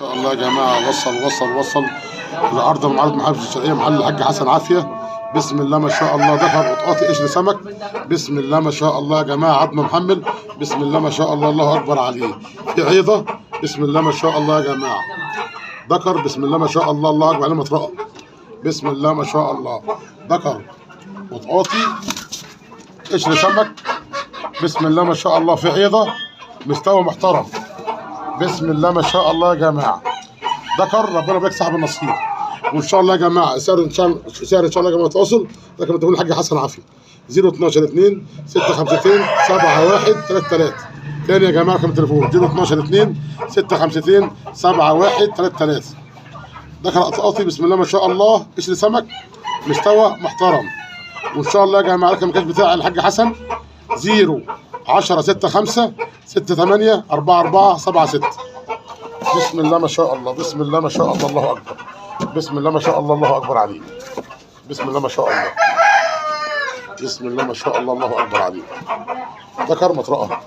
ان شاء الله يا جماعه وصل لارض المعارض محافظه الشرقيه محل الحاج حسن عافيه. بسم الله ما شاء الله، ذكر وطقاطي قشر سمك. بسم الله ما شاء الله يا جماعه، عظم محمل. بسم الله ما شاء الله، الله اكبر عليه. في عيضه. بسم الله ما شاء الله يا جماعه، ذكر. بسم الله ما شاء الله، الله اكبر عليه مطرقه. بسم الله ما شاء الله، ذكر وطقاطي قشر سمك. بسم الله ما شاء الله، في عيضه، مستوى محترم. بسم الله ما شاء الله يا جماعه، ذكر. ربنا يبارك صاحب النصيب. وان شاء الله يا جماعه سعر ان شاء الله يا جماعه تواصل. ده كما تقول الحاج حسن عافيه 012 2 652 7133. تاني يا جماعه رقم التليفون 012 2 652 7133. ذكر قطاطي. بسم الله ما شاء الله، قشر سمك، مستوى محترم. وان شاء الله يا جماعه رقم الكاش بتاع الحاج حسن 010 65 68 44 76. بسم الله ما شاء الله، بسم الله ما شاء الله، الله اكبر. بسم الله ما شاء الله، الله اكبر عليه. بسم الله ما شاء الله، بسم الله ما شاء الله، الله اكبر عليه. ذكر مطرقه.